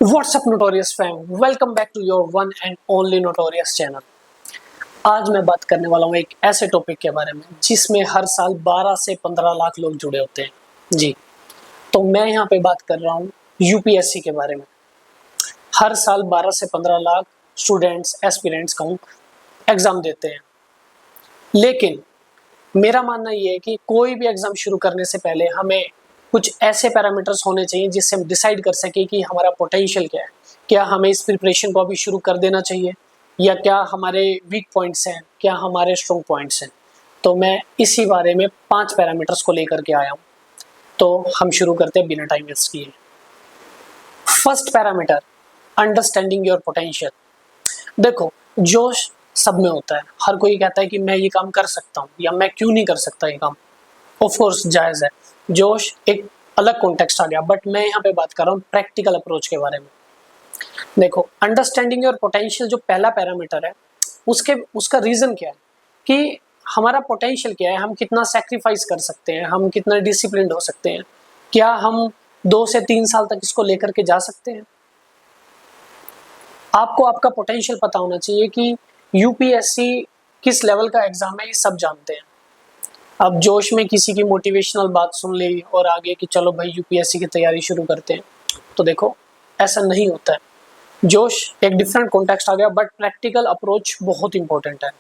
WhatsApp notorious fam, welcome back to your one and only notorious channel. आज मैं बात करने वाला हूँ एक ऐसे टॉपिक के बारे में जिसमें हर साल 12 से 15 लाख लोग जुड़े होते हैं। जी, तो मैं यहाँ पे बात कर रहा हूँ यूपीएससी के बारे में। हर साल 12 से 15 लाख स्टूडेंट्स एस्पिरेंट्स का एग्जाम देते हैं, लेकिन मेरा मानना ये है कि कोई भी एग्जाम शुरू करने से पहले हमें कुछ ऐसे पैरामीटर्स होने चाहिए जिससे हम डिसाइड कर सकें कि हमारा पोटेंशियल क्या है। क्या हमें इस प्रिपरेशन को अभी शुरू कर देना चाहिए, या क्या हमारे वीक पॉइंट्स हैं, क्या हमारे स्ट्रॉन्ग पॉइंट्स हैं। तो मैं इसी बारे में 5 पैरामीटर्स को लेकर के आया हूँ। तो हम शुरू करते हैं बिना टाइम वेस्ट किए। First parameter, understanding your potential. देखो, जोश सब में होता है। हर कोई कहता है कि मैं ये काम कर सकता हूँ, या मैं क्यों नहीं कर सकता ये काम। ऑफ कोर्स जायज़ है, जोश एक अलग कॉन्टेक्स्ट आ गया, बट मैं यहाँ पे बात कर रहा हूँ प्रैक्टिकल अप्रोच के बारे में। देखो, अंडरस्टैंडिंग योर पोटेंशियल जो पहला पैरामीटर है, उसका रीज़न क्या है कि हमारा पोटेंशियल क्या है, हम कितना सेक्रीफाइस कर सकते हैं, हम कितना डिसिप्लिन्ड हो सकते हैं, क्या हम 2 से 3 साल तक इसको लेकर के जा सकते हैं। आपको आपका पोटेंशियल पता होना चाहिए कि यूपीएससी किस लेवल का एग्जाम है, ये सब जानते हैं। अब जोश में किसी की मोटिवेशनल बात सुन ली और आगे कि चलो भाई यूपीएससी की तैयारी शुरू करते हैं, तो देखो ऐसा नहीं होता है। जोश एक डिफरेंट कॉन्टेक्स्ट आ गया, बट प्रैक्टिकल अप्रोच बहुत इंपॉर्टेंट है।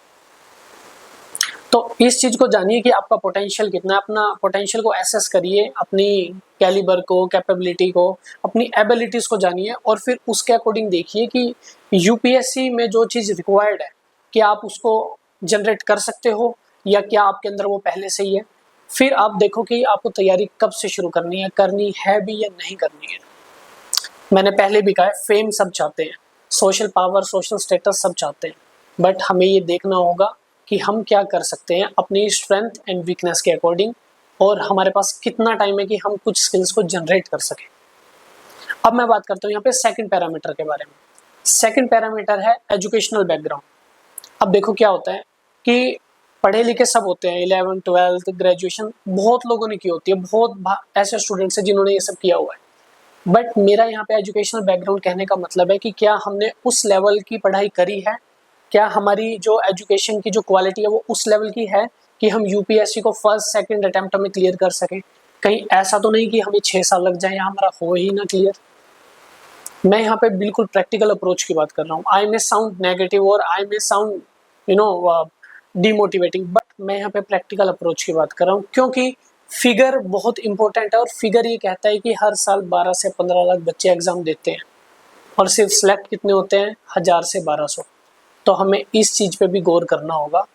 तो इस चीज को जानिए कि आपका पोटेंशियल कितना है, अपना पोटेंशियल को एसेस करिए, अपनी कैलिबर को, कैपेबिलिटी को, अपनी एबिलिटीज को जानिए, और फिर उसके अकॉर्डिंग देखिए कि यूपीएससी में जो चीज रिक्वायर्ड है, क्या आप उसको जनरेट कर सकते हो, या क्या आपके अंदर वो पहले से ही है। फिर आप देखो कि आपको तैयारी कब से शुरू करनी है भी या नहीं करनी है। मैंने पहले भी कहा है, फेम सब चाहते हैं, सोशल पावर, सोशल स्टेटस सब चाहते हैं, बट हमें ये देखना होगा कि हम क्या कर सकते हैं अपनी स्ट्रेंथ एंड वीकनेस के अकॉर्डिंग, और हमारे पास कितना टाइम है कि हम कुछ स्किल्स को जनरेट कर सकें। अब मैं बात करता हूँ यहाँ पे सेकंड पैरामीटर के बारे में। सेकंड पैरामीटर है एजुकेशनल बैकग्राउंड। अब देखो क्या होता है कि पढ़े लिखे सब होते हैं, 11th 12th ग्रेजुएशन बहुत लोगों ने की होती है, बहुत ऐसे स्टूडेंट्स हैं जिन्होंने ये सब किया हुआ है। बट मेरा यहाँ पे एजुकेशनल बैकग्राउंड कहने का मतलब है कि क्या हमने उस लेवल की पढ़ाई करी है, क्या हमारी जो एजुकेशन की जो क्वालिटी है वो उस लेवल की है कि हम यूपीएससी को फर्स्ट सेकंड अटेम्प्ट में क्लियर कर सकें। कहीं ऐसा तो नहीं कि हमें 6 साल लग जाए या हमारा हो ही ना क्लियर। मैं यहाँ पे बिल्कुल प्रैक्टिकल अप्रोच की बात कर रहा हूँ। आई मे साउंड नेगेटिव और आई मे साउंड डिमोटिवेटिंग, बट मैं यहाँ पे प्रैक्टिकल अप्रोच की बात कर रहा हूँ, क्योंकि फिगर बहुत इंपॉर्टेंट है। और फिगर ये कहता है कि हर साल 12 से 15 लाख बच्चे एग्जाम देते हैं, और सिर्फ सिलेक्ट कितने होते हैं, 1000 से 1200। तो हमें इस चीज़ पे भी गौर करना होगा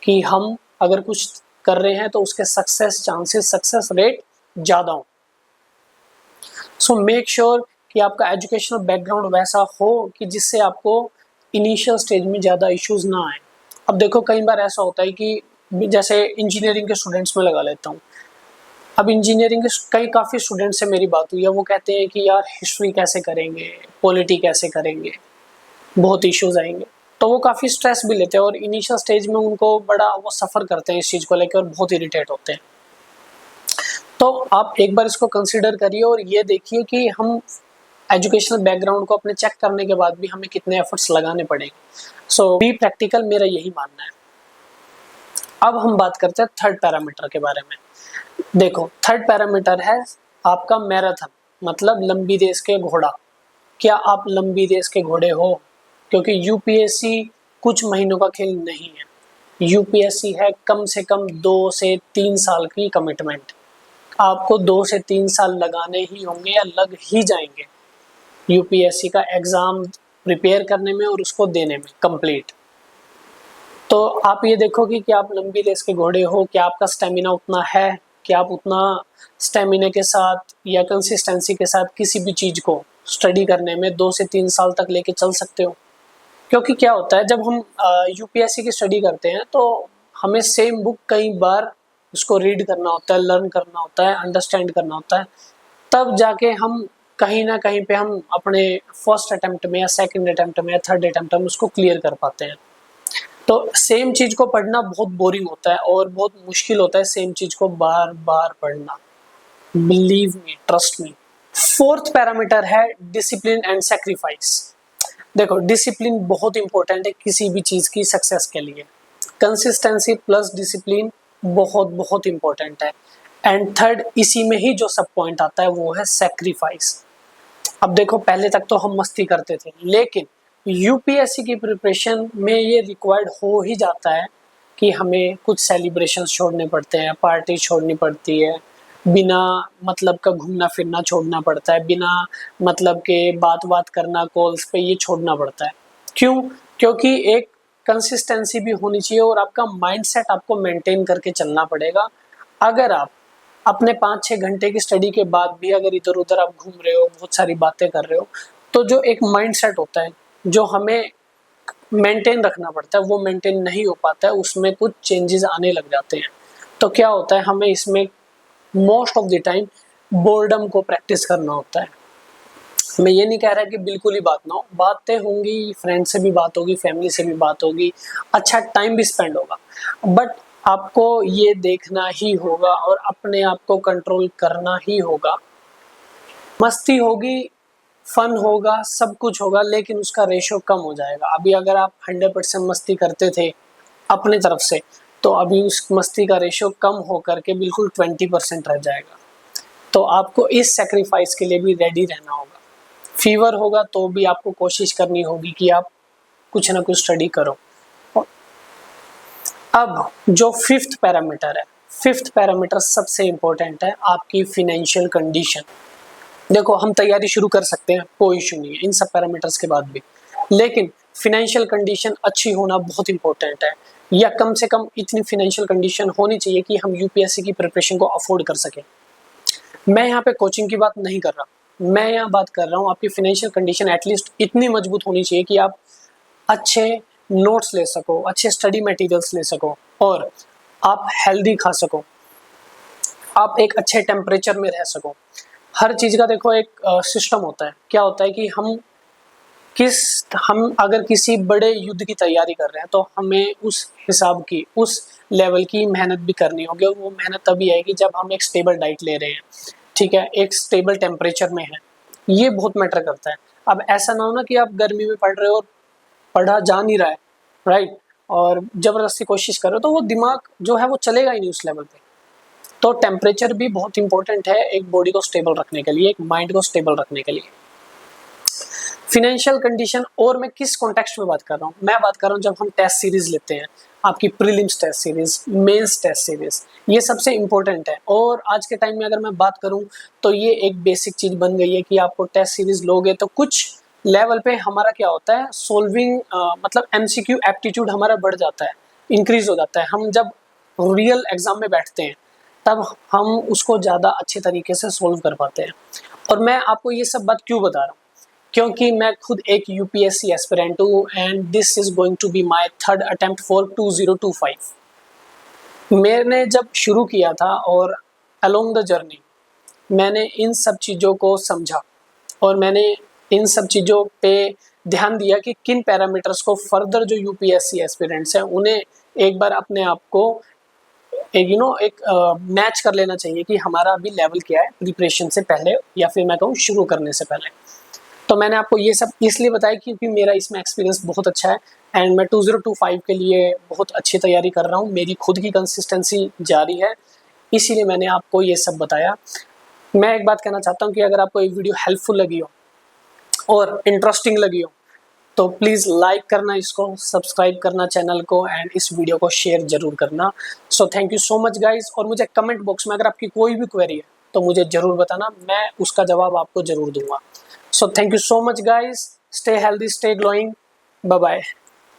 कि हम अगर कुछ कर रहे हैं तो उसके सक्सेस रेट ज़्यादा हो। सो मेक श्योर कि आपका एजुकेशनल बैकग्राउंड वैसा हो कि जिससे आपको इनिशियल स्टेज में ज़्यादा इश्यूज ना आए। अब देखो, कई बार ऐसा होता है कि जैसे इंजीनियरिंग के स्टूडेंट्स में लगा लेता हूँ। अब इंजीनियरिंग के काफ़ी स्टूडेंट्स से मेरी बात हुई है, वो कहते हैं कि यार हिस्ट्री कैसे करेंगे, पॉलिटी कैसे करेंगे, बहुत इश्यूज आएंगे। तो वो काफ़ी स्ट्रेस भी लेते हैं, और इनिशियल स्टेज में उनको बड़ा वो सफ़र करते हैं इस चीज़ को लेकर, और बहुत इरिटेट होते हैं। तो आप एक बार इसको कंसिडर करिए और ये देखिए कि हम एजुकेशनल बैकग्राउंड को अपने चेक करने के बाद भी हमें कितने एफर्ट्स लगाने पड़ेंगे। सो बी प्रैक्टिकल, मेरा यही मानना है। अब हम बात करते हैं थर्ड पैरामीटर के बारे में। देखो, थर्ड पैरामीटर है आपका मैराथन, मतलब लंबी रेस के घोड़ा। क्या आप लंबी रेस के घोड़े हो? क्योंकि यूपीएससी कुछ महीनों का खेल नहीं है। यूपीएससी है कम से कम 2 से 3 साल की कमिटमेंट। आपको 2 से 3 साल लगाने ही होंगे, या लग ही जाएंगे यूपीएससी का एग्ज़ाम प्रिपेयर करने में और उसको देने में कंप्लीट। तो आप ये देखो कि क्या आप लंबी रेस के घोड़े हो, क्या आपका स्टेमिना उतना है, क्या आप उतना स्टेमिना के साथ या कंसिस्टेंसी के साथ किसी भी चीज़ को स्टडी करने में 2 से 3 साल तक लेके चल सकते हो। क्योंकि क्या होता है, जब हम यूपीएससी की स्टडी करते हैं तो हमें सेम बुक कई बार उसको रीड करना होता है, लर्न करना होता है, अंडरस्टैंड करना होता है, तब जाके हम कहीं ना कहीं पे हम अपने फर्स्ट अटेम्प्ट में या सेकंड अटेम्प्ट में या थर्ड अटेम्प्ट में उसको क्लियर कर पाते हैं। तो सेम चीज़ को पढ़ना बहुत बोरिंग होता है और बहुत मुश्किल होता है सेम चीज़ को बार बार पढ़ना। Believe me, trust me, fourth parameter है डिसिप्लिन एंड सेक्रीफाइस। देखो डिसिप्लिन बहुत इंपॉर्टेंट है किसी भी चीज की सक्सेस के लिए। कंसिस्टेंसी प्लस डिसिप्लिन बहुत बहुत इंपॉर्टेंट है। एंड थर्ड इसी में ही जो सब पॉइंट आता है वो है सेक्रीफाइस। अब देखो पहले तक तो हम मस्ती करते थे, लेकिन यूपीएससी की प्रिपरेशन में ये रिक्वायर्ड हो ही जाता है कि हमें कुछ सेलिब्रेशंस छोड़ने पड़ते हैं, पार्टी छोड़नी पड़ती है, बिना मतलब का घूमना फिरना छोड़ना पड़ता है, बिना मतलब के बात बात करना कॉल्स पे ये छोड़ना पड़ता है। क्यों? क्योंकि एक कंसिस्टेंसी भी होनी चाहिए और आपका माइंडसेट आपको मेंटेन करके चलना पड़ेगा। अगर आप अपने 5-6 घंटे की स्टडी के बाद भी अगर इधर उधर आप घूम रहे हो, बहुत सारी बातें कर रहे हो, तो जो एक माइंडसेट होता है जो हमें मेंटेन रखना पड़ता है वो मेंटेन नहीं हो पाता है, उसमें कुछ चेंजेस आने लग जाते हैं। तो क्या होता है, हमें इसमें most of the time boredom को प्रैक्टिस करना होता है। मैं ये नहीं कह रहा कि बिल्कुल ही बात ना हो, बातें होंगी, फ्रेंड से भी बात होगी, फैमिली से भी बात होगी, अच्छा टाइम भी स्पेंड होगा, बट आपको ये देखना ही होगा और अपने आप को कंट्रोल करना ही होगा। मस्ती होगी, फन होगा, सब कुछ होगा, लेकिन उसका रेशो कम हो जाएगा। अभी अगर आप 100% मस्ती करते थे अपने तरफ से, तो अभी उस मस्ती का रेशो कम होकर के बिल्कुल 20% रह जाएगा। तो आपको इस सेक्रीफाइस के लिए भी रेडी रहना होगा। फीवर होगा तो भी आपको कोशिश करनी होगी कि आप कुछ ना कुछ स्टडी करो। अब जो फिफ्थ पैरामीटर है, फिफ्थ पैरामीटर सबसे इंपॉर्टेंट है, आपकी फिनेंशियल कंडीशन। देखो हम तैयारी शुरू कर सकते हैं, कोई इशू नहीं है इन सब पैरामीटर्स के बाद भी, लेकिन फिनेंशियल कंडीशन अच्छी होना बहुत इंपॉर्टेंट है, या कम से कम इतनी फिनेंशियल कंडीशन होनी चाहिए कि हम यूपीएससी की प्रिपरेशन को अफोर्ड कर सकें। मैं यहाँ पे कोचिंग की बात नहीं कर रहा, मैं यहाँ बात कर रहा हूँ आपकी फिनेंशियल कंडीशन एटलीस्ट इतनी मजबूत होनी चाहिए कि आप अच्छे नोट्स ले सको, अच्छे स्टडी मटेरियल्स ले सको, और आप हेल्दी खा सको, आप एक अच्छे टेम्परेचर में रह सको। हर चीज़ का देखो एक सिस्टम होता है। क्या होता है कि हम अगर किसी बड़े युद्ध की तैयारी कर रहे हैं तो हमें उस हिसाब की, उस लेवल की मेहनत भी करनी होगी, और वो मेहनत तभी आएगी जब हम एक स्टेबल डाइट ले रहे हैं, ठीक है, एक स्टेबल टेम्परेचर में है। ये बहुत मैटर करता है। अब ऐसा ना हो ना कि आप गर्मी में पढ़ रहे हो और पढ़ा जा नहीं रहा है, राइट, और जबरदस्ती कोशिश कर रहे हो, तो वो दिमाग जो है वो चलेगा ही नहीं उस लेवल पे। तो टेम्परेचर भी बहुत इंपॉर्टेंट है एक बॉडी को स्टेबल रखने के लिए, एक माइंड को स्टेबल रखने के लिए। फिनेंशियल कंडीशन, और मैं किस कॉन्टेक्स्ट में बात कर रहा हूँ, मैं बात कर रहा हूँ जब हम टेस्ट सीरीज लेते हैं, आपकी prelims test series, mains test series, ये सबसे इंपॉर्टेंट है। और आज के टाइम में अगर मैं बात करूँ तो ये एक बेसिक चीज बन गई है कि आपको टेस्ट सीरीज लोगे तो कुछ लेवल पे हमारा क्या होता है, सोल्विंग मतलब एमसीक्यू एप्टीट्यूड हमारा बढ़ जाता है, इंक्रीज हो जाता है। हम जब रियल एग्जाम में बैठते हैं तब हम उसको ज़्यादा अच्छे तरीके से सोल्व कर पाते हैं। और मैं आपको ये सब बात क्यों बता रहा हूँ, क्योंकि मैं खुद एक यूपीएससी एस्पिरेंट हूँ, and this is going to be my third attempt for 2025। मैंने जब शुरू किया था और अलोंग द जर्नी मैंने इन सब चीज़ों को समझा, और मैंने इन सब चीज़ों पे ध्यान दिया कि किन पैरामीटर्स को फर्दर जो यूपीएससी एस्पिरेंट्स हैं उन्हें एक बार अपने आप को एक मैच कर लेना चाहिए कि हमारा अभी लेवल क्या है प्रिपरेशन से पहले, या फिर मैं कहूँ शुरू करने से पहले। तो मैंने आपको ये सब इसलिए बताया क्योंकि मेरा इसमें एक्सपीरियंस बहुत अच्छा है, एंड मैं 2025 के लिए बहुत अच्छी तैयारी कर रहा हूँ, मेरी खुद की कंसिस्टेंसी जारी है, इसीलिए मैंने आपको ये सब बताया। मैं एक बात कहना चाहता हूँ कि अगर आपको ये वीडियो हेल्पफुल लगी हो और इंटरेस्टिंग लगी हो तो प्लीज़ लाइक करना, इसको सब्सक्राइब करना चैनल को, एंड इस वीडियो को शेयर जरूर करना। सो thank you so much guys, और मुझे कमेंट बॉक्स में अगर आपकी कोई भी क्वेरी है तो मुझे ज़रूर बताना, मैं उसका जवाब आपको ज़रूर दूंगा। So thank you so much guys, stay healthy, stay glowing, bye bye.